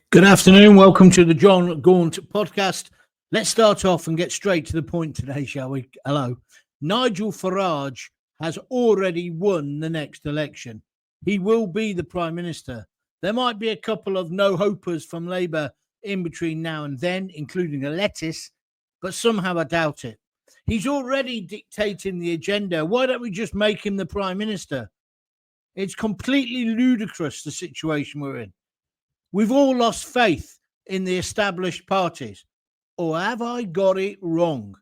Good afternoon. Welcome to the Gaunt podcast. Let's start off and get straight to the point today, shall we? Hello. Nigel Farage has already won the next election. He will be the Prime Minister. There might be a couple of no-hopers from Labour in between now and then, including a lettuce, but somehow I doubt it. He's already dictating the agenda. Why don't we just make him the Prime Minister? It's completely ludicrous, the situation we're in. We've all lost faith in the established parties. Or have I got it wrong?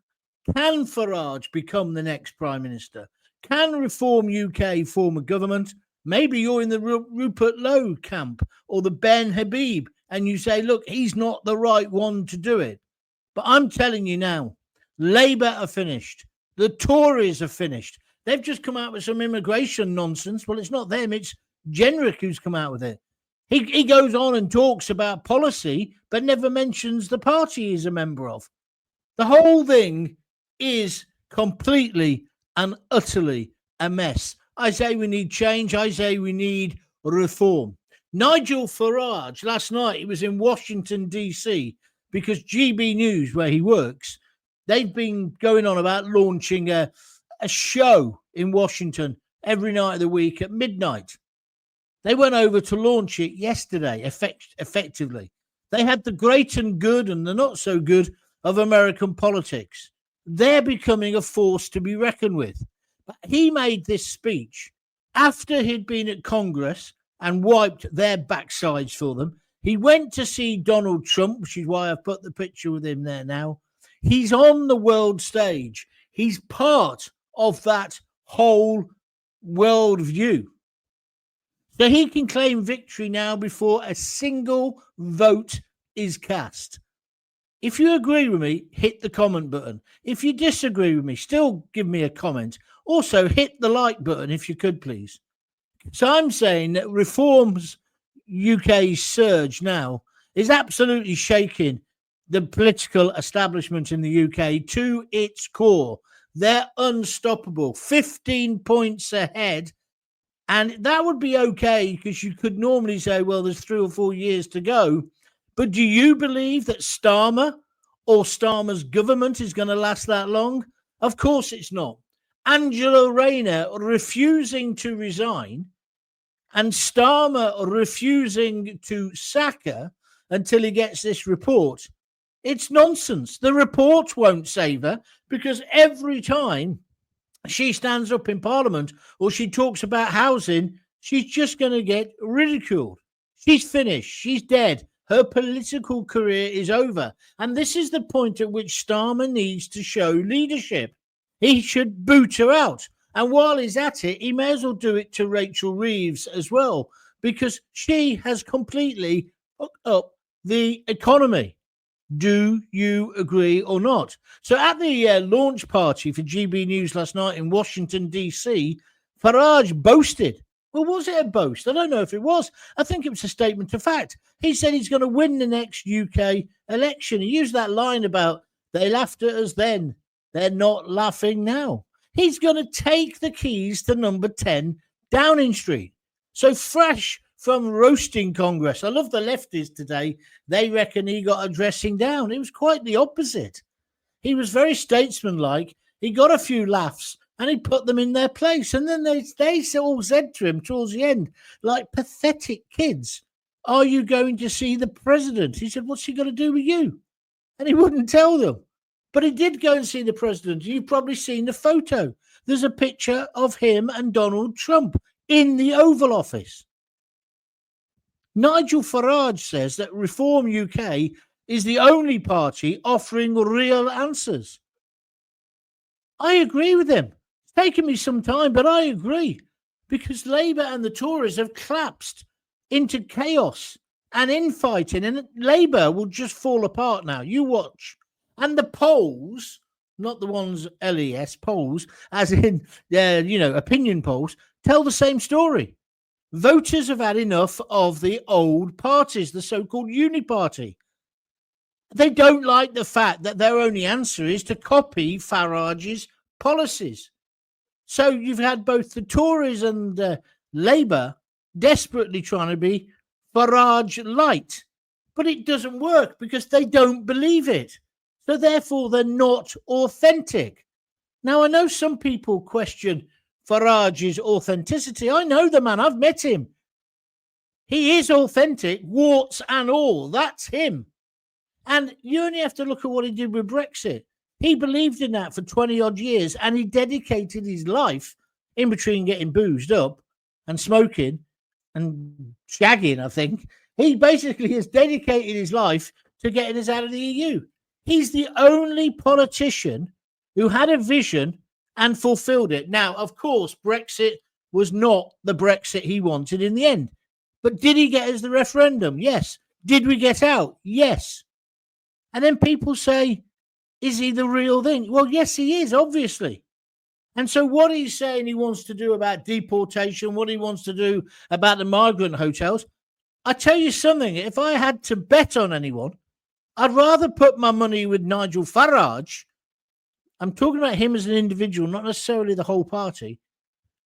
Can Farage become the next Prime Minister? Can Reform UK form a government? Maybe you're in the Rupert Lowe camp or the Ben Habib and you say, look, he's not the right one to do it. But I'm telling you now, Labour are finished. The Tories are finished. They've just come out with some immigration nonsense. Well, it's not them. It's Jenrick who's come out with it. He goes on and talks about policy, but never mentions the party he's a member of. The whole thing is completely and utterly a mess. I say we need change. I say we need reform. Nigel Farage, last night, he was in Washington, D.C., because GB News, where he works, they've been going on about launching a show in Washington every night of the week at midnight. They went over to launch it yesterday, effectively. They had the great and good and the not so good of American politics. They're becoming a force to be reckoned with. But he made this speech after he'd been at Congress and wiped their backsides for them. He went to see Donald Trump, which is why I've put the picture with him there now. He's on the world stage. He's part of that whole world view. So he can claim victory now before a single vote is cast. If you agree with me, hit the comment button. If you disagree with me, still give me a comment. Also, hit the like button if you could, please. So I'm saying that Reform's UK's surge now is absolutely shaking the political establishment in the UK to its core. They're unstoppable, 15 points ahead. And that would be okay because you could normally say, well, there's 3 or 4 years to go. But do you believe that Starmer or Starmer's government is going to last that long? Of course it's not. Angela Rayner refusing to resign and Starmer refusing to sack her until he gets this report. It's nonsense. The report won't save her because every time she stands up in Parliament or she talks about housing, she's just going to get ridiculed. She's finished. She's dead. Her political career is over. And this is the point at which Starmer needs to show leadership. He should boot her out. And while he's at it, he may as well do it to Rachel Reeves as well, because she has completely hooked up the economy. Do you agree or not? So at the launch party for GB News last night in Washington, D.C., Farage boasted. Well, was it a boast? I don't know if it was. I think it was a statement of fact. He said he's going to win the next UK election. He used that line about they laughed at us then. They're not laughing now. He's going to take the keys to number 10 Downing Street. So fresh from roasting Congress. I love the lefties today. They reckon he got a dressing down. It was quite the opposite. He was very statesmanlike. He got a few laughs and he put them in their place. And then they all said to him towards the end, like pathetic kids, are you going to see the president? He said, what's he going to do with you? And he wouldn't tell them. But he did go and see the president. You've probably seen the photo. There's a picture of him and Donald Trump in the Oval Office. Nigel Farage says that Reform UK is the only party offering real answers. I agree with him. It's taken me some time, but I agree. Because Labour and the Tories have collapsed into chaos and infighting, and Labour will just fall apart now. You watch. And the polls, not the ones LES polls, as in, opinion polls, tell the same story. Voters have had enough of the old parties, the so-called uni-party. They don't like the fact that their only answer is to copy Farage's policies. So you've had both the Tories and Labour desperately trying to be Farage light. But it doesn't work because they don't believe it. So therefore, they're not authentic. Now, I know some people question Farage's authenticity. I know the man. I've met him. He is authentic, warts and all. That's him. And you only have to look at what he did with Brexit. He believed in that for 20 odd years, and he dedicated his life in between getting boozed up and smoking and shagging, I think. He basically has dedicated his life to getting us out of the EU. He's the only politician who had a vision and fulfilled it. Now, of course, Brexit was not the Brexit he wanted in the end. But did he get us the referendum? Yes. Did we get out? Yes. And then people say, is he the real thing? Well, yes, he is, obviously. And so what he's saying he wants to do about deportation, what he wants to do about the migrant hotels, I tell you something, if I had to bet on anyone, I'd rather put my money with Nigel Farage, I'm talking about him as an individual, not necessarily the whole party,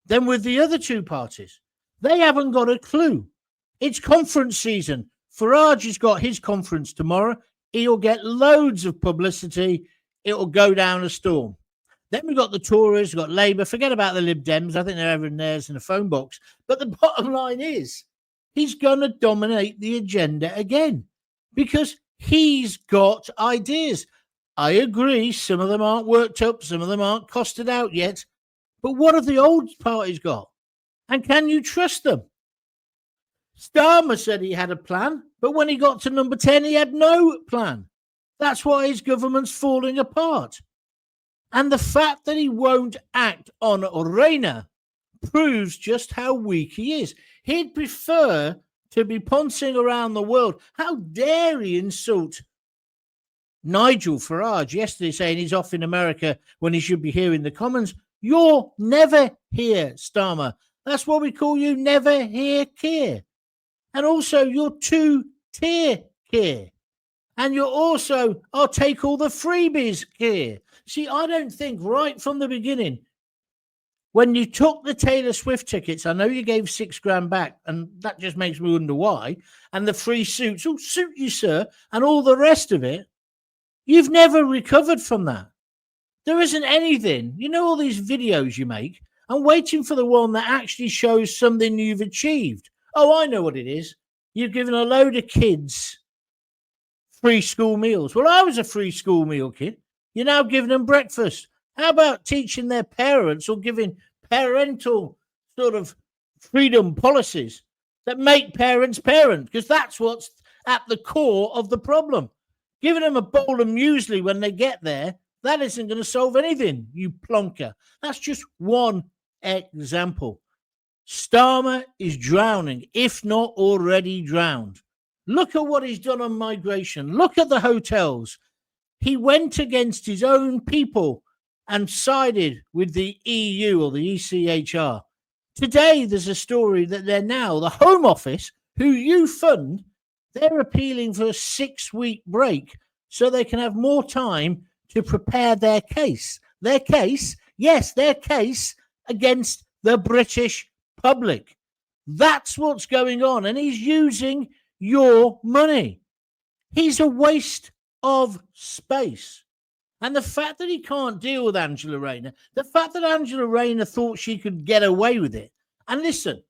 than with the other two parties. They haven't got a clue. It's conference season. Farage has got his conference tomorrow. He'll get loads of publicity. It'll go down a storm. Then we've got the Tories, we've got Labour. Forget about the Lib Dems. I think they're over in theirs in the phone box. But the bottom line is he's going to dominate the agenda again because he's got ideas. I agree. Some of them aren't worked up. Some of them aren't costed out yet. But what have the old parties got? And can you trust them? Starmer said he had a plan, but when he got to number 10, he had no plan. That's why his government's falling apart. And the fact that he won't act on Rayner proves just how weak he is. He'd prefer to be pouncing around the world. How dare he insult Nigel Farage yesterday, saying he's off in America when he should be here in the Commons. You're never here, Starmer. That's what we call you, never here, Keir. And also, you're two-tier Keir. And you're also, I'll take all the freebies, Keir. See, I don't think right from the beginning, when you took the Taylor Swift tickets, I know you gave $6,000 back, and that just makes me wonder why, and the free suits, oh, suit you, sir, and all the rest of it, you've never recovered from that. There isn't anything. You know all these videos you make? I'm waiting for the one that actually shows something you've achieved. Oh, I know what it is. You've given a load of kids free school meals. Well, I was a free school meal kid. You're now giving them breakfast. How about teaching their parents or giving parental sort of freedom policies that make parents parent? Because that's what's at the core of the problem. Giving them a bowl of muesli when they get there, that isn't going to solve anything, you plonker. That's just one example. Starmer is drowning, if not already drowned. Look at what he's done on migration. Look at the hotels. He went against his own people and sided with the EU or the ECHR. Today, there's a story that they're now, the Home Office, who you fund, they're appealing for a 6-week break so they can have more time to prepare their case. Their case, yes, their case against the British public. That's what's going on. And he's using your money. He's a waste of space. And the fact that he can't deal with Angela Rayner, the fact that Angela Rayner thought she could get away with it. And listen,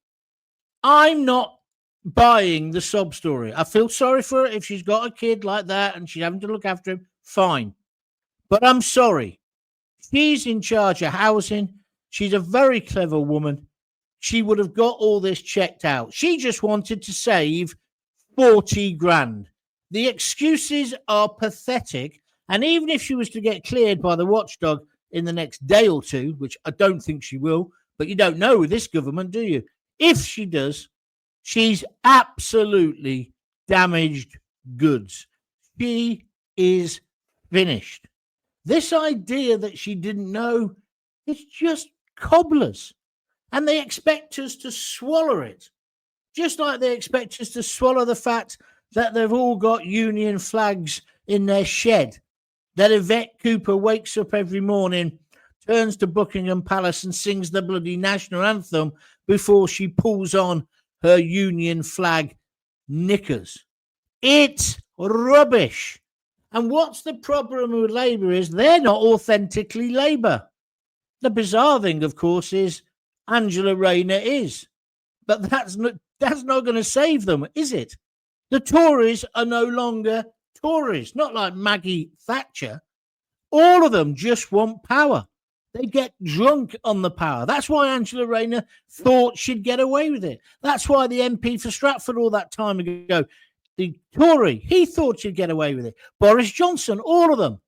I'm not buying the sob story. I feel sorry for her if she's got a kid like that and she's having to look after him. Fine. But I'm sorry. She's in charge of housing. She's a very clever woman. She would have got all this checked out. She just wanted to save 40 grand. The excuses are pathetic. And even if she was to get cleared by the watchdog in the next day or two, which I don't think she will, but you don't know with this government, do you? If she does, she's absolutely damaged goods. She is finished. This idea that she didn't know is just cobblers. And they expect us to swallow it. Just like they expect us to swallow the fact that they've all got union flags in their shed. That Yvette Cooper wakes up every morning, turns to Buckingham Palace and sings the bloody national anthem before she pulls on her union flag knickers. It's rubbish. And what's the problem with Labour is they're not authentically Labour. The bizarre thing, of course, is Angela Rayner is. But that's not going to save them, is it? The Tories are no longer Tories, not like Maggie Thatcher. All of them just want power. They get drunk on the power. That's why Angela Rayner thought she'd get away with it. That's why the MP for Stratford all that time ago, the Tory, he thought she'd get away with it. Boris Johnson, all of them.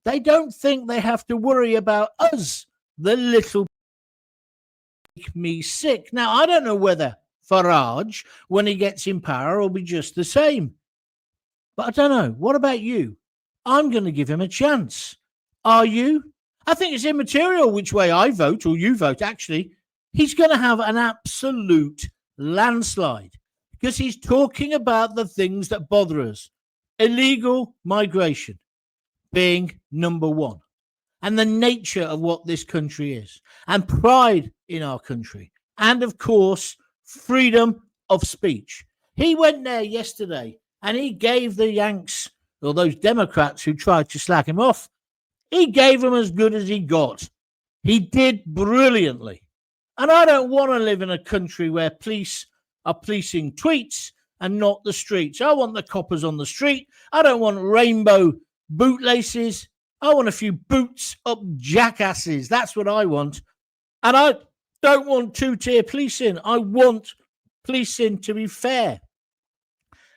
They don't think they have to worry about us, the little make me sick. Now, I don't know whether Farage, when he gets in power, will be just the same. But I don't know. What about you? I'm going to give him a chance. Are you? I think it's immaterial which way I vote or you vote, actually. He's going to have an absolute landslide because he's talking about the things that bother us. Illegal migration being number one, and the nature of what this country is, and pride in our country, and, of course, freedom of speech. He went there yesterday and he gave the Yanks, or those Democrats who tried to slack him off, he gave them as good as he got. He did brilliantly. And I don't want to live in a country where police are policing tweets and not the streets. I want the coppers on the street. I don't want rainbow bootlaces. I want a few boots up jackasses. That's what I want. And I don't want two-tier policing. I want policing to be fair.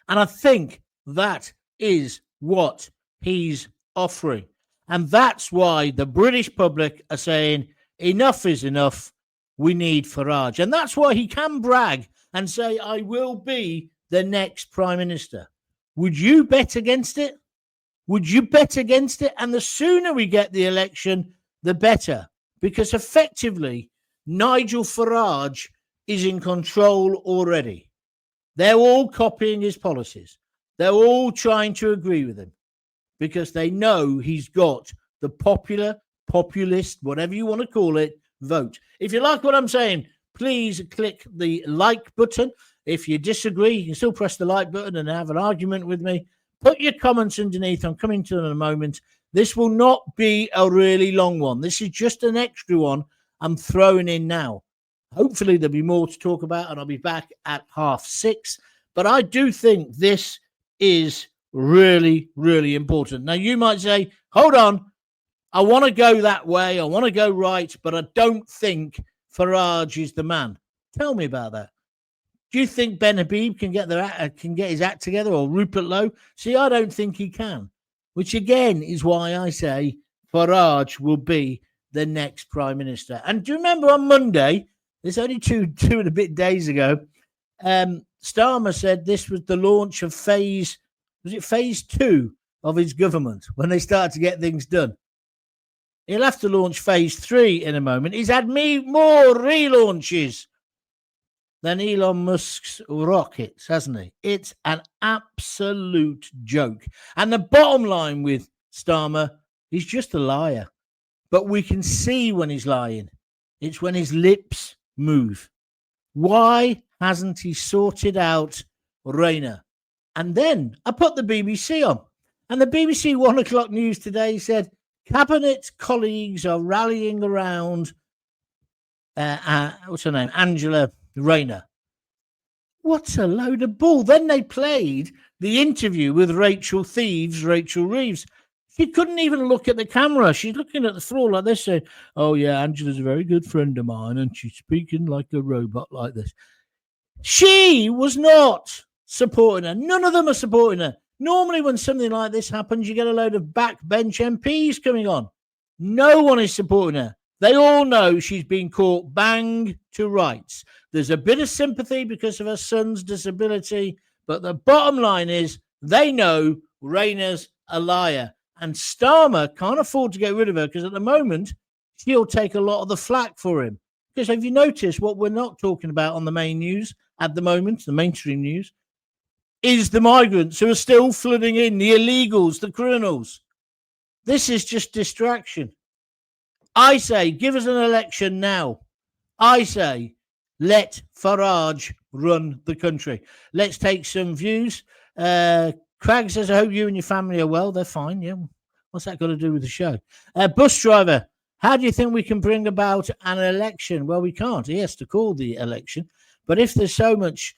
And I think that is what he's offering. And that's why the British public are saying, enough is enough. We need Farage. And that's why he can brag and say, I will be the next Prime Minister. Would you bet against it? Would you bet against it? And the sooner we get the election, the better. Because effectively, Nigel Farage is in control already. They're all copying his policies. They're all trying to agree with him because they know he's got the populist, whatever you want to call it, vote. If you like what I'm saying, please click the like button. If you disagree, you can still press the like button and have an argument with me. Put your comments underneath. I'm coming to them in a moment. This will not be a really long one. This is just an extra one I'm throwing in now. Hopefully there'll be more to talk about and I'll be back at 6:30. But I do think this is really, really important. Now, you might say, hold on, I want to go that way. I want to go right, but I don't think Farage is the man. Tell me about that. Do you think Ben Habib can get his act together, or Rupert Lowe? See, I don't think he can, which again is why I say Farage will be the next Prime Minister. And do you remember on Monday, it's only two and a bit days ago, Starmer said this was the launch of phase 2 of his government when they start to get things done. He'll have to launch phase 3 in a moment. He's had more relaunches than Elon Musk's rockets, hasn't he? It's an absolute joke. And the bottom line with Starmer, he's just a liar. But we can see when he's lying. It's when his lips move. Why hasn't he sorted out Rayner? And then I put the BBC on. And the BBC 1 o'clock news today said, Cabinet colleagues are rallying around, what's her name? Angela Rayner. What a load of bull. Then they played the interview with Rachel Reeves. She couldn't even look at the camera. She's looking at the floor like this, saying, oh, yeah, Angela's a very good friend of mine, and she's speaking like a robot like this. She was not supporting her. None of them are supporting her. Normally, when something like this happens, you get a load of backbench MPs coming on. No one is supporting her. They all know she's been caught bang to rights. There's a bit of sympathy because of her son's disability, but the bottom line is they know Rayner's a liar. And Starmer can't afford to get rid of her because at the moment, she'll take a lot of the flack for him. Because have you noticed what we're not talking about on the main news at the moment, the mainstream news, is the migrants who are still flooding in, the illegals, the criminals. This is just distraction. I say, give us an election now. I say, let Farage run the country. Let's take some views. Craig says, I hope you and your family are well. They're fine. Yeah. What's that got to do with the show? Bus driver, how do you think we can bring about an election? Well, we can't. He has to call the election. But if there's so much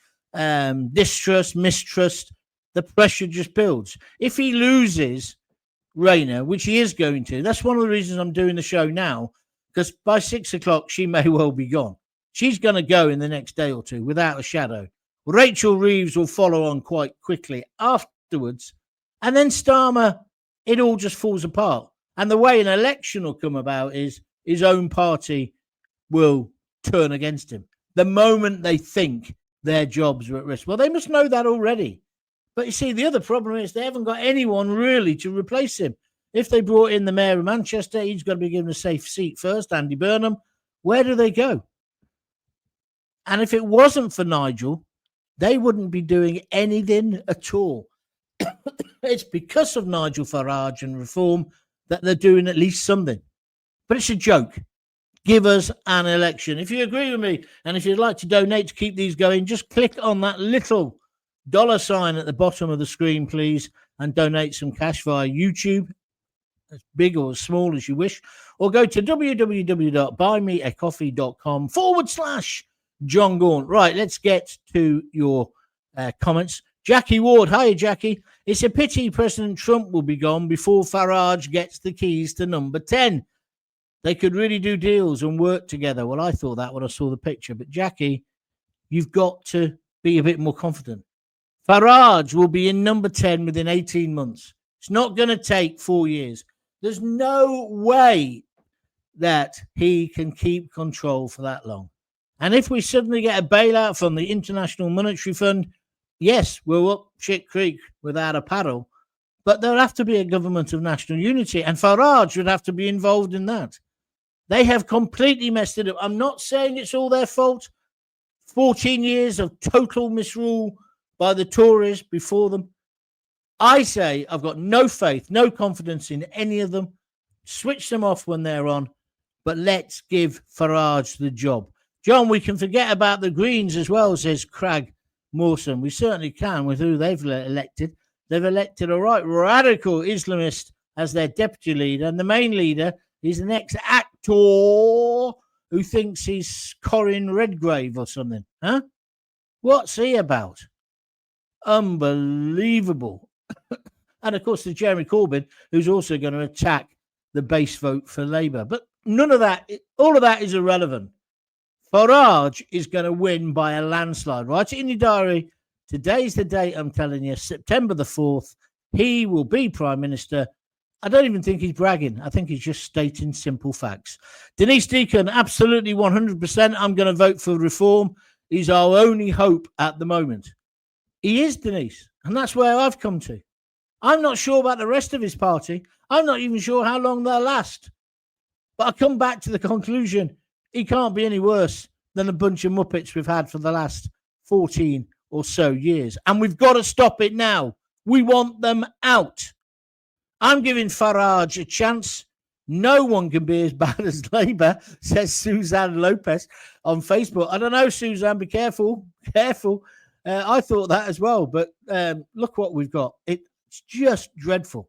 distrust, mistrust, the pressure just builds. If he loses Rayner, which he is going to, that's one of the reasons I'm doing the show now, because by 6 o'clock, she may well be gone. She's going to go in the next day or two without a shadow. Rachel Reeves will follow on quite quickly afterwards. And then Starmer, it all just falls apart. And the way an election will come about is his own party will turn against him the moment they think their jobs are at risk. Well, they must know that already. But you see, the other problem is they haven't got anyone really to replace him. If they brought in the mayor of Manchester, he's got to be given a safe seat first, Andy Burnham. Where do they go? And if it wasn't for Nigel, they wouldn't be doing anything at all. It's because of Nigel Farage and reform that they're doing at least something. But it's a joke. Give us an election. If you agree with me, and if you'd like to donate to keep these going, just click on that little $sign at the bottom of the screen, please, and donate some cash via YouTube, as big or as small as you wish, or go to www.buymeacoffee.com/John Gaunt. Right, let's get to your comments. Jackie Ward, hiya, Jackie. It's a pity President Trump will be gone before Farage gets the keys to number 10. They could really do deals and work together. Well, I thought that when I saw the picture. But, Jackie, you've got to be a bit more confident. Farage will be in number 10 within 18 months. It's not going to take 4 years. There's no way that he can keep control for that long. And if we suddenly get a bailout from the International Monetary Fund, yes, we're up shit creek without a paddle, but there'll have to be a government of national unity, and Farage would have to be involved in that. They have completely messed it up. I'm not saying it's all their fault. 14 years of total misrule by the Tories before them. I say I've got no faith, no confidence in any of them. Switch them off when they're on, but let's give Farage the job. John, we can forget about the Greens as well, says Craig Mawson. We certainly can with who they've elected. They've elected a right radical Islamist as their deputy leader, and the main leader is an ex-actor who thinks he's Corin Redgrave or something. Huh? What's he about? Unbelievable. And, of course, there's Jeremy Corbyn, who's also going to attack the base vote for Labour. But none of that, all of that is irrelevant. Farage is going to win by a landslide. Write it in your diary. Today's the date, I'm telling you, September the 4th. He will be Prime Minister. I don't even think he's bragging. I think he's just stating simple facts. Denise Deacon, absolutely 100%. I'm going to vote for reform. He's our only hope at the moment. He is, Denise, and that's where I've come to. I'm not sure about the rest of his party. I'm not even sure how long they'll last. But I come back to the conclusion, he can't be any worse than a bunch of Muppets we've had for the last 14 or so years. And we've got to stop it now. We want them out. I'm giving Farage a chance. No one can be as bad as Labour, says Suzanne Lopez on Facebook. I don't know, Suzanne, be careful. Careful. I thought that as well. But look what we've got. It's just dreadful.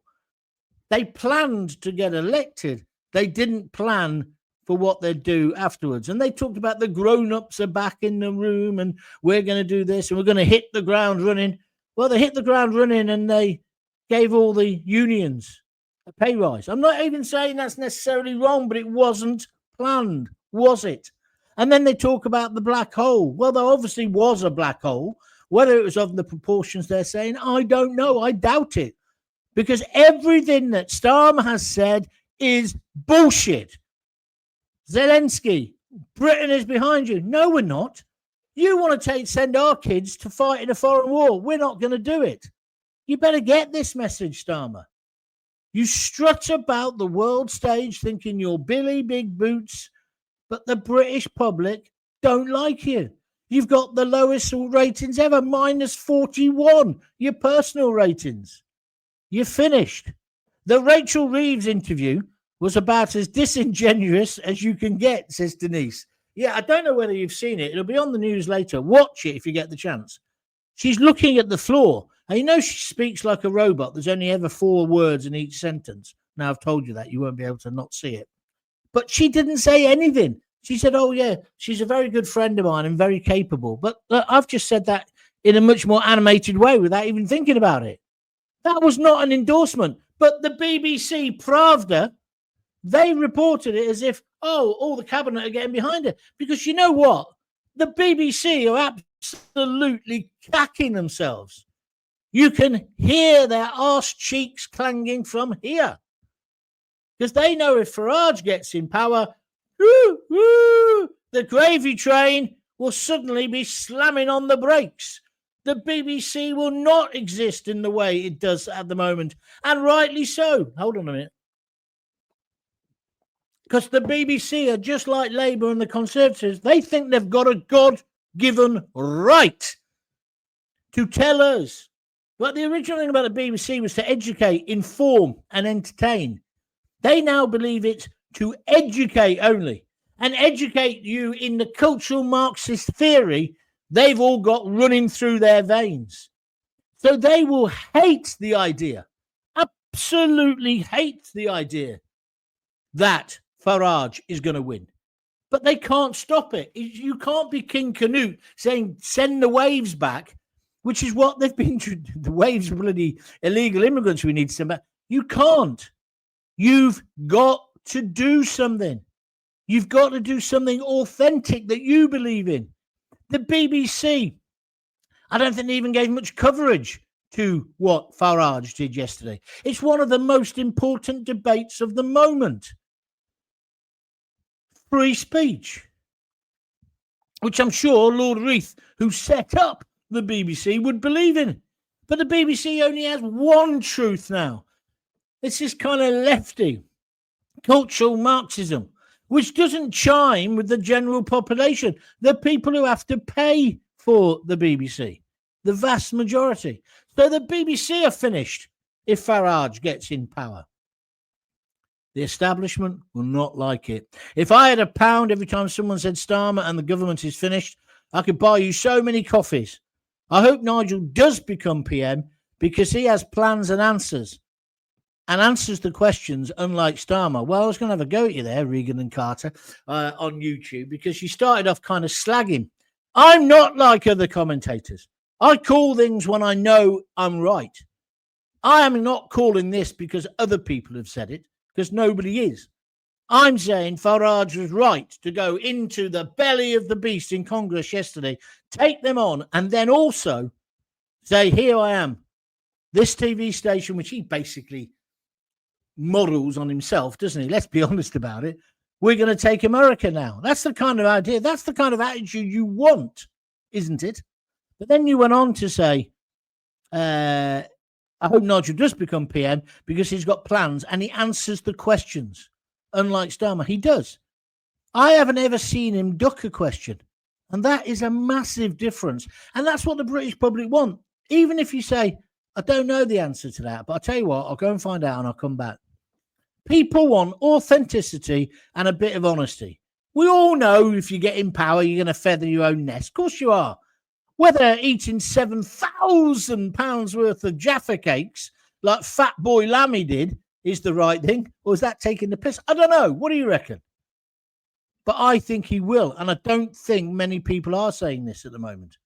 They planned to get elected. They didn't plan for what they'd do afterwards. And they talked about the grown-ups are back in the room and we're going to do this and we're going to hit the ground running. Well, they hit the ground running and they gave all the unions a pay rise. I'm not even saying that's necessarily wrong, but it wasn't planned, was it? And then they talk about the black hole. Well, there obviously was a black hole. Whether it was of the proportions they're saying, I don't know. I doubt it. Because everything that Starmer has said is bullshit. Zelensky, Britain is behind you. No, we're not. You want to send our kids to fight in a foreign war. We're not going to do it. You better get this message, Starmer. You strut about the world stage thinking you're Billy Big Boots, but the British public don't like you. You've got the lowest ratings ever, -41, your personal ratings. You're finished. The Rachel Reeves interview was about as disingenuous as you can get, says Denise. Yeah, I don't know whether you've seen it. It'll be on the news later. Watch it if you get the chance. She's looking at the floor And you know she speaks like a robot. There's only ever 4 words in each sentence. Now, I've told you that. You won't be able to not see it. But she didn't say anything. She said, oh, yeah, she's a very good friend of mine and very capable. But I've just said that in a much more animated way without even thinking about it. That was not an endorsement. But the BBC, Pravda, they reported it as if, oh, all the cabinet are getting behind it. Because you know what? The BBC are absolutely cacking themselves. You can hear their arse cheeks clanging from here. Because they know if Farage gets in power, the gravy train will suddenly be slamming on the brakes. The BBC will not exist in the way it does at the moment. And rightly so. Hold on a minute. Because the BBC are just like Labour and the Conservatives. They think they've got a God-given right to tell us. But the original thing about the BBC was to educate, inform, and entertain. They now believe it's to educate only. And educate you in the cultural Marxist theory they've all got running through their veins. So they will hate the idea, absolutely hate the idea that Farage is going to win. But they can't stop it. You can't be King Canute saying, send the waves back, which is what they've been, the waves of bloody illegal immigrants we need to send back. You can't. You've got to do something. You've got to do something authentic that you believe in. The BBC, I don't think they even gave much coverage to what Farage did yesterday. It's one of the most important debates of the moment. Free speech, which I'm sure Lord Reith, who set up the BBC, would believe in. But the BBC only has one truth now. It's this kind of lefty cultural Marxism, which doesn't chime with the general population, the people who have to pay for the BBC, the vast majority. So the BBC are finished if Farage gets in power. The establishment will not like it. If I had £1 every time someone said Starmer and the government is finished, I could buy you so many coffees. I hope Nigel does become PM because he has plans and answers the questions, unlike Starmer. Well, I was going to have a go at you there, Regan and Carter, on YouTube, because you started off kind of slagging. I'm not like other commentators. I call things when I know I'm right. I am not calling this because other people have said it, because nobody is. I'm saying Farage was right to go into the belly of the beast in Congress yesterday, take them on, and then also say, here I am. This TV station, which he basically models on himself, doesn't he? Let's be honest about it. We're going to take America now. That's the kind of idea. That's the kind of attitude you want, isn't it? But then you went on to say, I hope Nigel does become PM because he's got plans and he answers the questions. Unlike Starmer, he does. I haven't ever seen him duck a question. And that is a massive difference. And that's what the British public want. Even if you say, I don't know the answer to that, but I'll tell you what, I'll go and find out and I'll come back. People want authenticity and a bit of honesty. We all know if you get in power, you're going to feather your own nest. Of course you are. Whether eating £7,000 worth of Jaffa cakes like Fat Boy Lammy did is the right thing, or is that taking the piss? I don't know. What do you reckon? But I think he will, and I don't think many people are saying this at the moment.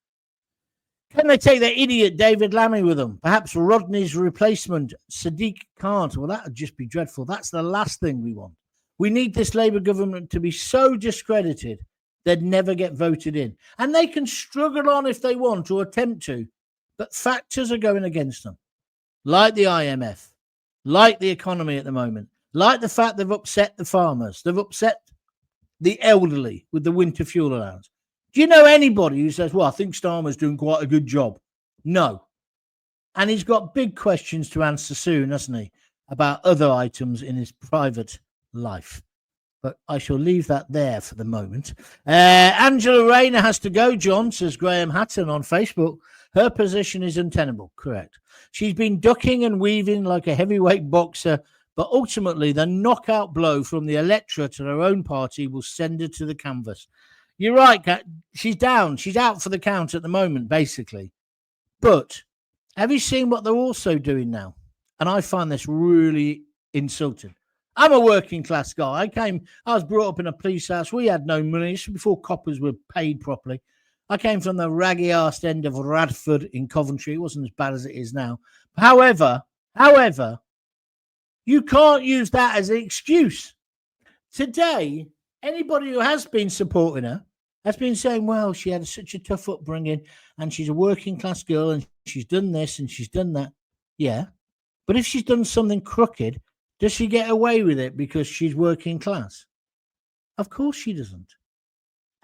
Can they take that idiot David Lammy with them? Perhaps Rodney's replacement, Sadiq can't. Well, that would just be dreadful. That's the last thing we want. We need this Labour government to be so discredited they'd never get voted in. And they can struggle on if they want or attempt to, but factors are going against them, like the IMF, like the economy at the moment, like the fact they've upset the farmers, they've upset the elderly with the winter fuel allowance. Do you know anybody who says, well, I think Starmer's doing quite a good job? No. And he's got big questions to answer soon, hasn't he, about other items in his private life. But I shall leave that there for the moment. Angela Rayner has to go, John, says Graham Hatton on Facebook. Her position is untenable. Correct. She's been ducking and weaving like a heavyweight boxer, but ultimately the knockout blow from the electorate and her own party will send her to the canvas. You're right, Kat. She's down. She's out for the count at the moment, basically. But Have you seen what they're also doing now? And I find this really insulting. I'm a working class guy. I was brought up in a police house. We had no money. This was before coppers were paid properly. I came from the raggy-arsed end of Radford in Coventry. It wasn't as bad as it is now. However, you can't use that as an excuse. Today, anybody who has been supporting her has been saying, well, she had such a tough upbringing and she's a working class girl and she's done this and she's done that. Yeah. But if she's done something crooked, does she get away with it because she's working class? Of course she doesn't.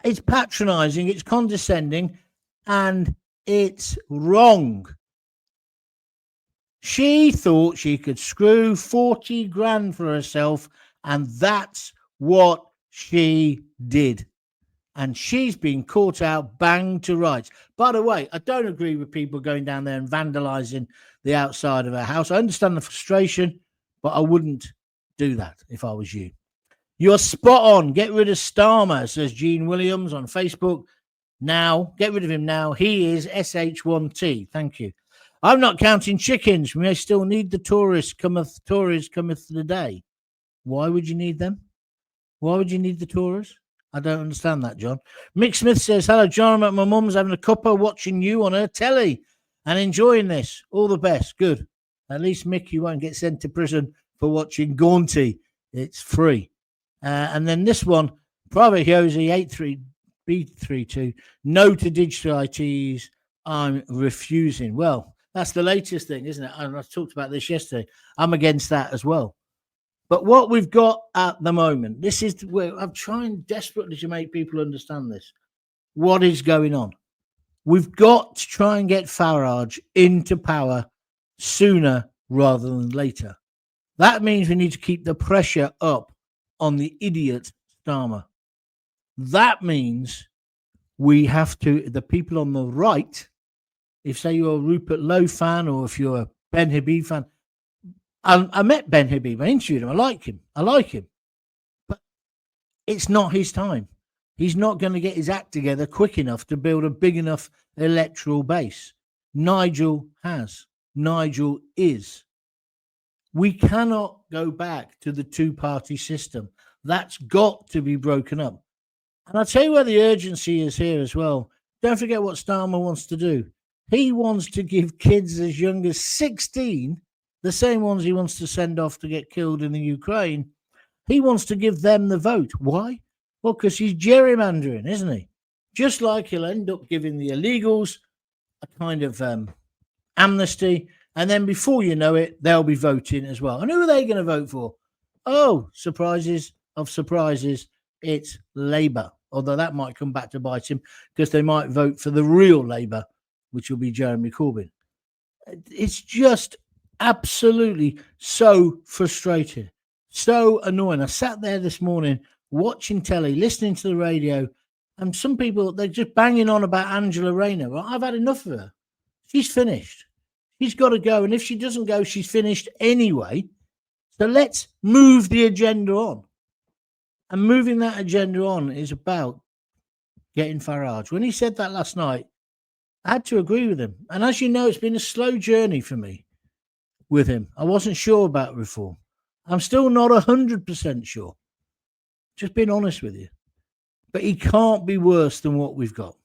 It's patronizing, it's condescending, and it's wrong. She thought she could screw 40 grand for herself, and that's what she did. And she's been caught out, bang to rights. By the way, I don't agree with people going down there and vandalizing the outside of her house. I understand the frustration, but I wouldn't do that if I was you. You're spot on. Get rid of Starmer, says Gene Williams on Facebook. Now, get rid of him now. He is SH1T. Thank you. I'm not counting chickens. We may still need the Tories cometh the day. Why would you need them? Why would you need the Tories? I don't understand that, John. Mick Smith says, hello, John. I'm at my mum's having a cuppa watching you on her telly and enjoying this. All the best. Good. At least, Mick, you won't get sent to prison for watching Gaunty. It's free. And then this one, Private Yosi 83B32, no to digital ITs, I'm refusing. Well, that's the latest thing, isn't it? And I talked about this yesterday. I'm against that as well. But what we've got at the moment, this is where I'm trying desperately to make people understand this. What is going on? We've got to try and get Farage into power sooner rather than later. That means we need to keep the pressure up on the idiot Starmer. That means we have to, the people on the right, if say you're a Rupert Lowe fan or if you're a Ben Habib fan, I met Ben Habib, I interviewed him, I like him, but it's not his time. He's not going to get his act together quick enough to build a big enough electoral base. Nigel has. Nigel is. We cannot go back to the two-party system. That's got to be broken up. And I'll tell you where the urgency is here as well. Don't forget what Starmer wants to do. He wants to give kids as young as 16, the same ones he wants to send off to get killed in the Ukraine, he wants to give them the vote. Why? Well, because he's gerrymandering, isn't he? Just like he'll end up giving the illegals a kind of amnesty, and then before you know it, they'll be voting as well. And who are they going to vote for? Oh, surprises of surprises, it's Labour. Although that might come back to bite him because they might vote for the real Labour, which will be Jeremy Corbyn. It's just absolutely so frustrating, so annoying. I sat there this morning watching telly, listening to the radio, and some people, they're just banging on about Angela Rayner. Well, I've had enough of her. She's finished. She's got to go. And if she doesn't go, she's finished anyway. So let's move the agenda on. And moving that agenda on is about getting Farage. When he said that last night, I had to agree with him. And as you know, it's been a slow journey for me with him. I wasn't sure about reform. I'm still not 100% sure. Just being honest with you. But he can't be worse than what we've got.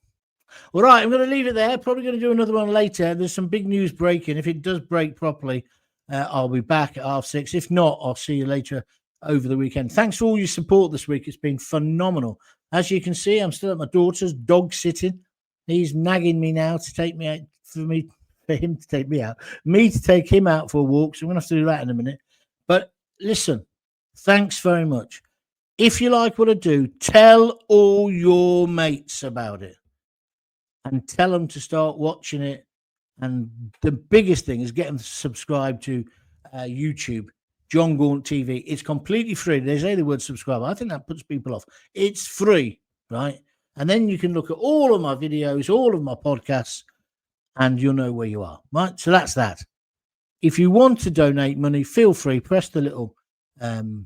All right, I'm going to leave it there. Probably going to do another one later. There's some big news breaking. If it does break properly, I'll be back at 6:30. If not, I'll see you later over the weekend. Thanks for all your support this week. It's been phenomenal. As you can see, I'm still at my daughter's dog sitting. He's nagging me now to take me out for him to take me out. Me to take him out for a walk. So I'm going to have to do that in a minute. But listen, thanks very much. If you like what I do, tell all your mates about it and tell them to start watching it. And the biggest thing is get them to subscribe to YouTube, John Gaunt TV. It's completely free. They say the word subscribe. I think that puts people off. It's free, right? And then you can look at all of my videos, all of my podcasts, and you'll know where you are, right? So that's that. If you want to donate money, feel free. Press the little, $,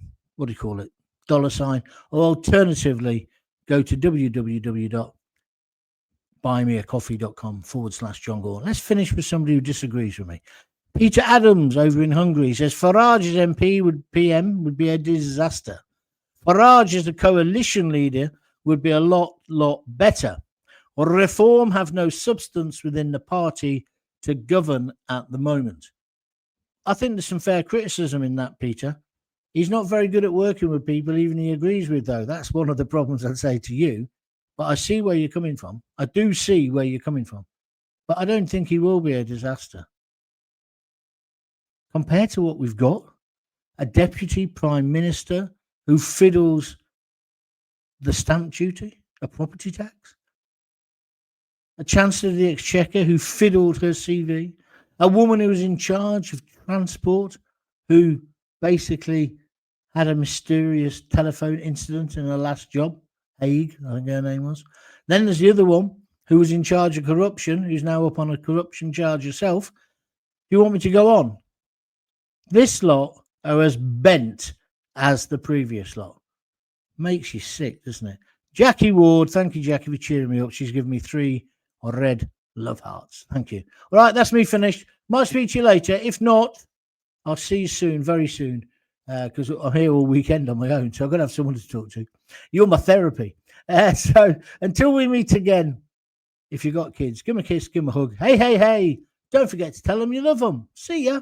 or alternatively, go to buymeacoffee.com/John Gaunt. Let's finish with somebody who disagrees with me. Peter Adams over in Hungary says Farage as PM would be a disaster. Farage as a coalition leader would be a lot better. Reform have no substance within the party to govern at the moment. I think there's some fair criticism in that, Peter. He's not very good at working with people, even he agrees with, though. That's one of the problems I'd say to you. But I see where you're coming from. I do see where you're coming from. But I don't think he will be a disaster. Compared to what we've got, a deputy prime minister who fiddles the stamp duty, a property tax, a chancellor of the exchequer who fiddled her CV, a woman who was in charge of transport who basically had a mysterious telephone incident in her last job, Haig, I think her name was. Then there's the other one who was in charge of corruption, who's now up on a corruption charge herself. Do you want me to go on? This lot are as bent as the previous lot. Makes you sick, doesn't it? Jackie Ward, thank you, Jackie, for cheering me up. She's given me 3 red love hearts. Thank you. All right, that's me finished. Might speak to you later. If not, I'll see you soon, very soon, because I'm here all weekend on my own, so I've got to have someone to talk to. You're my therapy. So until we meet again, if you've got kids, give them a kiss, give them a hug. Hey, hey, hey. Don't forget to tell them you love them. See ya.